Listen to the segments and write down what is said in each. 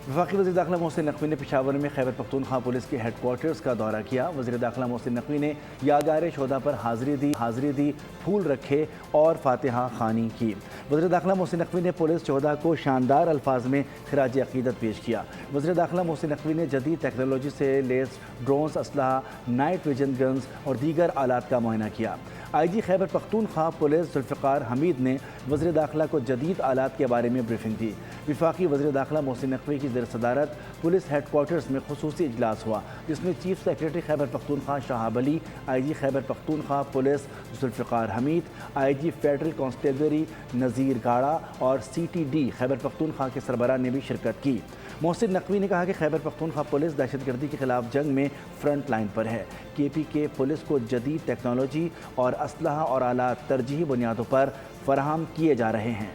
وفاقی وزیر داخلہ محسن نقوی نے پشاور میں خیبر پختونخوا پولیس کے ہیڈ کوارٹرز کا دورہ کیا۔ وزیر داخلہ محسن نقوی نے یادگار شہداء پر حاضری دی، پھول رکھے اور فاتحہ خوانی کی۔ وزیر داخلہ محسن نقوی نے پولیس شہداء کو شاندار الفاظ میں خراج عقیدت پیش کیا۔ وزیر داخلہ محسن نقوی نے جدید ٹیکنالوجی سے لیس ڈرونز، اسلحہ، نائٹ ویژن گنز اور دیگر آلات کا معائنہ کیا۔ آئی جی خیبر پختونخوا پولیس ذوالفقار حمید نے وزیر داخلہ کو جدید آلات کے بارے میں بریفنگ دی۔ وفاقی وزیر داخلہ محسن نقوی کی زیر صدارت پولیس ہیڈ کوارٹرز میں خصوصی اجلاس ہوا، جس میں چیف سیکریٹری خیبر پختونخوا شہاب علی، آئی جی خیبر پختونخوا پولیس ذوالفقار حمید، آئی جی فیڈرل کانسٹیبلری نذیر گاڑا اور C T D Khyber Pakhtunkhwa کے سربراہ نے بھی شرکت کی۔ محسن نقوی نے کہا کہ خیبر پختونخوا پولیس دہشت گردی کے خلاف جنگ میں فرنٹ لائن پر ہے۔ کے پی کے پولیس کو جدید ٹیکنالوجی اور اسلحہ اور آلات ترجیحی بنیادوں پر فراہم کیے جا رہے ہیں۔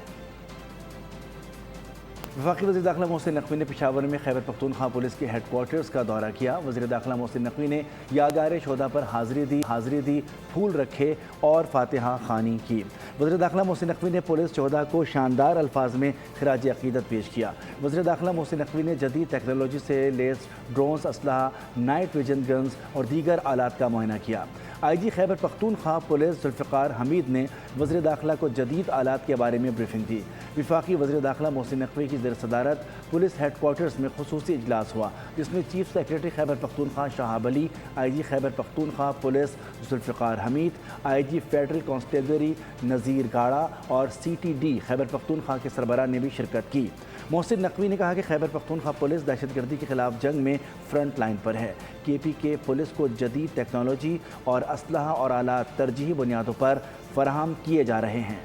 وفاقی وزیر داخلہ محسن نقوی نے پشاور میں خیبر پختونخوا پولیس کے ہیڈ کوارٹرز کا دورہ کیا۔ وزیر داخلہ محسن نقوی نے یادگار شہداء پر حاضری دی، پھول رکھے اور فاتحہ خوانی کی۔ وزیر داخلہ محسن نقوی نے پولیس شہداء کو شاندار الفاظ میں خراج عقیدت پیش کیا۔ وزیر داخلہ محسن نقوی نے جدید ٹیکنالوجی سے لیس ڈرونز، اسلحہ، نائٹ ویژن گنز اور دیگر آلات کا معائنہ کیا۔ آئی جی خیبر پختونخوا پولیس ذوالفقار حمید نے وزیر داخلہ کو جدید آلات کے بارے میں بریفنگ دی۔ وفاقی وزیر داخلہ محسن نقوی کی زیر صدارت پولیس ہیڈ کوارٹرز میں خصوصی اجلاس ہوا، جس میں چیف سیکریٹری خیبر پختونخوا شہاب علی، آئی جی خیبر پختونخوا پولیس ذوالفقار حمید، آئی جی فیڈرل کانسٹیبلری نذیر گاڑا اور C T D Khyber Pakhtunkhwa کے سربراہ نے بھی شرکت کی۔ محسن نقوی نے کہا کہ خیبر پختونخوا پولیس دہشت گردی کے خلاف جنگ میں فرنٹ لائن پر ہے۔ کے پی کے پولیس کو جدید ٹیکنالوجی اور اسلحہ اور آلات ترجیحی بنیادوں پر فراہم کیے جا رہے ہیں۔